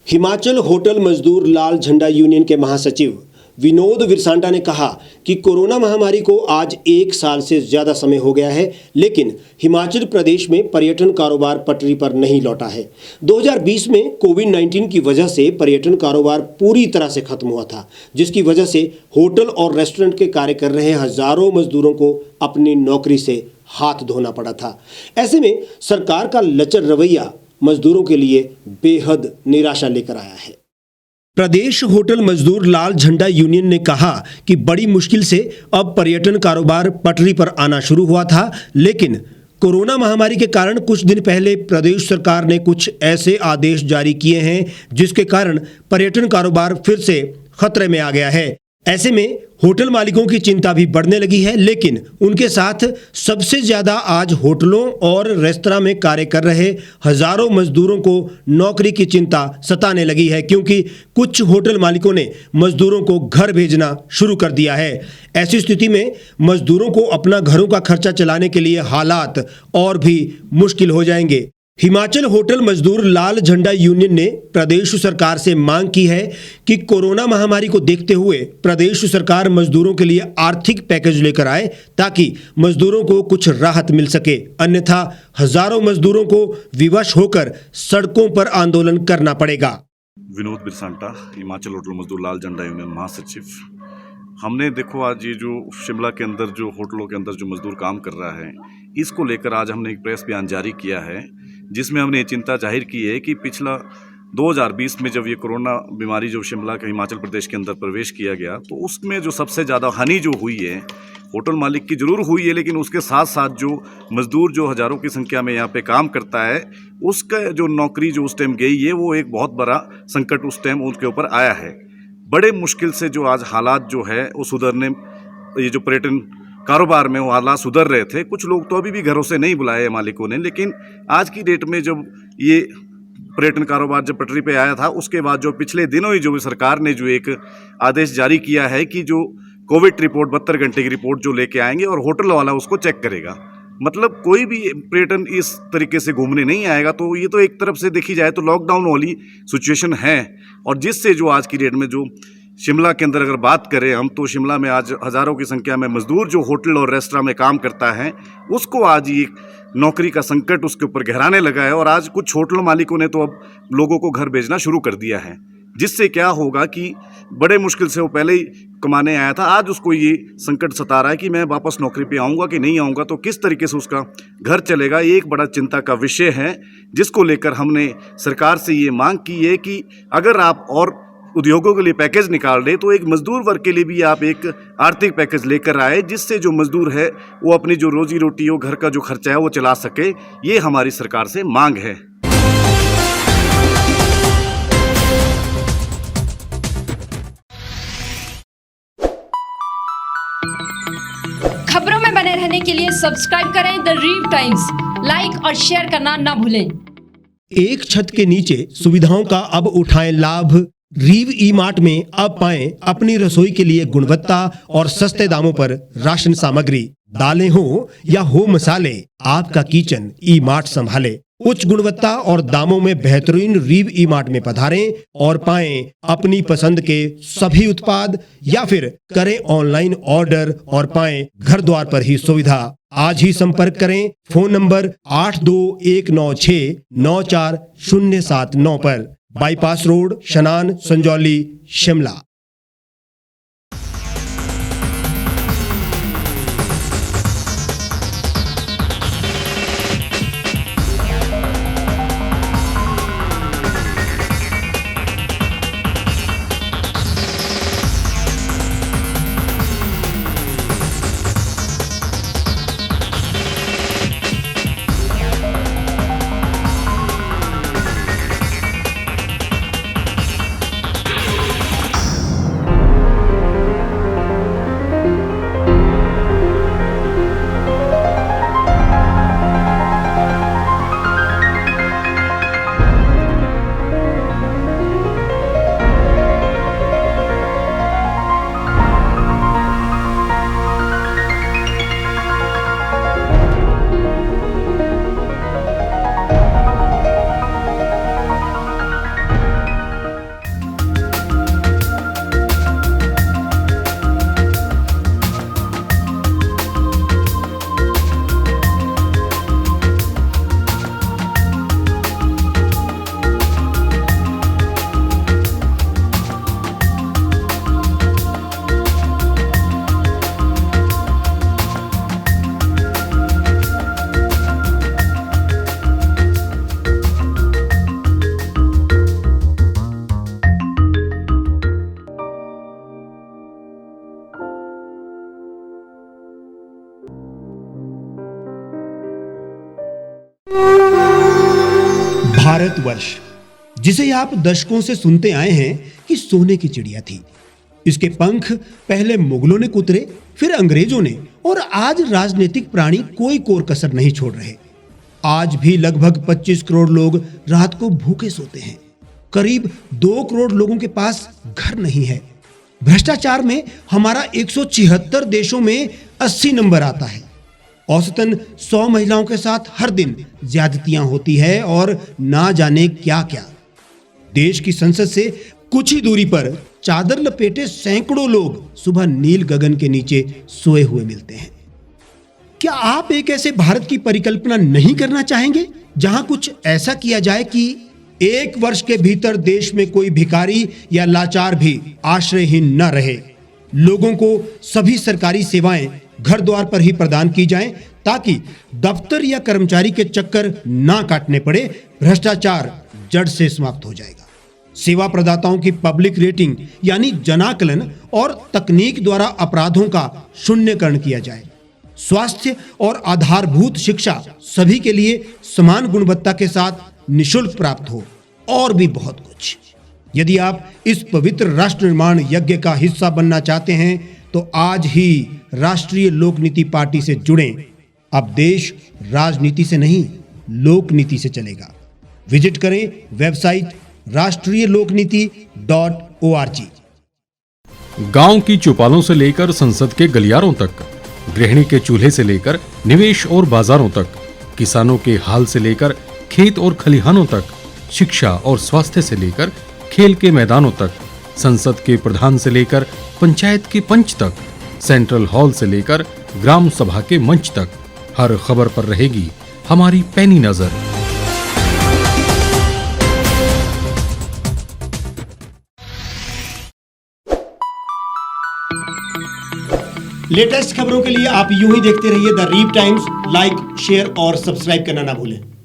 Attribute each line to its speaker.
Speaker 1: Himachal hotel मजदूर लाल झंडा union के महासचिव विनोद विरसांडा ने कहा कि कोरोना महामारी को आज 1 साल से ज्यादा समय हो गया है, लेकिन हिमाचल प्रदेश में पर्यटन कारोबार पटरी पर नहीं लौटा है। 2020 में कोविड-19 की वजह से पर्यटन कारोबार पूरी तरह से खत्म हुआ था, जिसकी वजह से होटल और रेस्टोरेंट के कार्य कर रहे हजारों मजदूरों को अपनी नौकरी से हाथ धोना पड़ा था। ऐसे में सरकार का लचर रवैया मजदूरों के लिए बेहद निराशा लेकर आया है। प्रदेश होटल मजदूर लाल झंडा यूनियन ने कहा कि बड़ी मुश्किल से अब पर्यटन कारोबार पटरी पर आना शुरू हुआ था, लेकिन कोरोना महामारी के कारण कुछ दिन पहले प्रदेश सरकार ने कुछ ऐसे आदेश जारी किए हैं जिसके कारण पर्यटन कारोबार फिर से खतरे में आ गया है। ऐसे में होटल मालिकों की चिंता भी बढ़ने लगी है, लेकिन उनके साथ सबसे ज्यादा आज होटलों और रेस्तरां में कार्य कर रहे हजारों मजदूरों को नौकरी की चिंता सताने लगी है, क्योंकि कुछ होटल मालिकों ने मजदूरों को घर भेजना शुरू कर दिया है। ऐसी स्थिति में मजदूरों को अपना घरों का खर्चा चलाने के लिए हालात और भी मुश्किल हो जाएंगे। हिमाचल होटल मजदूर लाल झंडा यूनियन ने प्रदेश सरकार से मांग की है कि कोरोना महामारी को देखते हुए प्रदेश सरकार मजदूरों के लिए आर्थिक पैकेज लेकर आए, ताकि मजदूरों को कुछ राहत मिल सके। अन्यथा हजारों मजदूरों को विवश होकर सड़कों पर आंदोलन करना पड़ेगा।
Speaker 2: विनोद बिरसांटा, हिमाचल होटल मजदूर लाल झंडा यूनियन महासचिव। हमने देखो आज ये जो शिमला के अंदर जो होटलों के अंदर जो मजदूर काम कर रहा है, इसको लेकर आज हमने एक प्रेस बयान जारी किया है, जिसमें हमने ये चिंता जाहिर की है कि पिछला 2020 में जब ये कोरोना बीमारी जो शिमला के हिमाचल प्रदेश के अंदर प्रवेश किया गया, तो उसमें जो सबसे ज़्यादा हानि जो हुई है होटल मालिक की ज़रूर हुई है, लेकिन उसके साथ साथ जो मज़दूर जो हज़ारों की संख्या में यहाँ पे काम करता है, उसका जो नौकरी जो उस टाइम गई है, वो एक बहुत बड़ा संकट उस टाइम उनके ऊपर आया है। बड़े मुश्किल से जो आज हालात जो है वो सुधरने, ये जो पर्यटन कारोबार में वो हालात सुधर रहे थे। कुछ लोग तो अभी भी घरों से नहीं बुलाए मालिकों ने, लेकिन आज की डेट में जब ये पर्यटन कारोबार जब पटरी पे आया था, उसके बाद जो पिछले दिनों ही जो सरकार ने जो एक आदेश जारी किया है कि जो कोविड रिपोर्ट 72 घंटे की रिपोर्ट जो लेके आएंगे और होटल वाला उसको चेक करेगा। मतलब कोई भी पर्यटन इस तरीके से घूमने नहीं आएगा। तो ये तो एक तरफ से देखी जाए तो लॉकडाउन वाली सिचुएशन है, और जिससे जो आज की डेट में जो शिमला के अंदर अगर बात करें हम, तो शिमला में आज हज़ारों की संख्या में मजदूर जो होटल और रेस्टोरेंट में काम करता है, उसको आज ये नौकरी का संकट उसके ऊपर गहराने लगा है। और आज कुछ होटल मालिकों ने तो अब लोगों को घर भेजना शुरू कर दिया है, जिससे क्या होगा कि बड़े मुश्किल से वो पहले ही कमाने आया था, आज उसको ये संकट सता रहा है कि मैं वापस नौकरी पे आऊँगा कि नहीं आऊँगा, तो किस तरीके से उसका घर चलेगा। ये एक बड़ा चिंता का विषय है, जिसको लेकर हमने सरकार से ये मांग की है कि अगर आप और उद्योगों के लिए पैकेज निकाल रहे, तो एक मजदूर वर्ग के लिए भी आप एक आर्थिक पैकेज लेकर आए, जिससे जो मजदूर है वो अपनी जो रोजी रोटी हो, घर का जो खर्चा है वो चला सके। ये हमारी सरकार से मांग है।
Speaker 3: खबरों में बने रहने के लिए सब्सक्राइब करें द रीव टाइम्स, लाइक और शेयर करना ना भूलें।
Speaker 1: एक छत के नीचे सुविधाओं का अब उठाएं लाभ। रीव ई मार्ट में अब पाएं अपनी रसोई के लिए गुणवत्ता और सस्ते दामों पर राशन सामग्री। दालें हो या हो मसाले, आपका किचन ई मार्ट संभाले। उच्च गुणवत्ता और दामों में बेहतरीन रीव ई मार्ट में पधारें और पाएं अपनी पसंद के सभी उत्पाद, या फिर करें ऑनलाइन ऑर्डर और पाएं घर द्वार पर ही सुविधा। आज ही संपर्क करें फोन नंबर 8219694079 पर, बाईपास रोड, शनान, संजौली, शिमला। भारतवर्ष, जिसे आप दशकों से सुनते आए हैं कि सोने की चिड़िया थी। इसके पंख पहले मुगलों ने कुतरे, फिर अंग्रेजों ने, और आज राजनीतिक प्राणी कोई कोर कसर नहीं छोड़ रहे। आज भी लगभग 25 करोड़ लोग रात को भूखे सोते हैं। करीब 2 करोड़ लोगों के पास घर नहीं है। भ्रष्टाचार में हमारा 176 देशों में 80 नंबर आता है। औसतन 100 महिलाओं के साथ हर दिन ज्यादतियां होती है और ना जाने क्या क्या। देश की संसद से कुछ ही दूरी पर चादर लपेटे सैकड़ों लोग सुबह नील गगन के नीचे सोए हुए मिलते हैं। क्या आप एक ऐसे भारत की परिकल्पना नहीं करना चाहेंगे जहां कुछ ऐसा किया जाए कि 1 वर्ष के भीतर देश में कोई भिखारी या लाचार भी आश्रयहीन न रहे? लोगों को सभी सरकारी सेवाएं घर द्वार पर ही प्रदान की जाएं ताकि दफ्तर या कर्मचारी के चक्कर ना काटने पड़े। भ्रष्टाचार जड़ से समाप्त हो जाएगा। सेवा प्रदाताओं की पब्लिक रेटिंग यानी जनाकलन और तकनीक द्वारा अपराधों का शून्यकरण किया जाए। स्वास्थ्य और आधारभूत शिक्षा सभी के लिए समान गुणवत्ता के साथ निशुल्क प्राप्त हो, और भी बहुत कुछ। यदि आप इस पवित्र राष्ट्र निर्माण यज्ञ का हिस्सा बनना चाहते हैं तो आज ही राष्ट्रीय लोक नीति पार्टी से जुड़ें। अब देश राजनीति से नहीं, लोक नीति से चलेगा। विजिट करें वेबसाइट rashtriyalokniti.org।
Speaker 4: गांव की चौपालों से लेकर संसद के गलियारों तक, गृहिणी के चूल्हे से लेकर निवेश और बाजारों तक, किसानों के हाल से लेकर खेत और खलिहानों तक, शिक्षा और स्वास्थ्य से लेकर खेल के मैदानों तक, संसद के प्रधान से लेकर पंचायत के पंच तक, सेंट्रल हॉल से लेकर ग्राम सभा के मंच तक, हर खबर पर रहेगी हमारी पैनी नजर।
Speaker 1: लेटेस्ट खबरों के लिए आप यूं ही देखते रहिए the reap times. Like, share और सब्सक्राइब करना ना भूलें।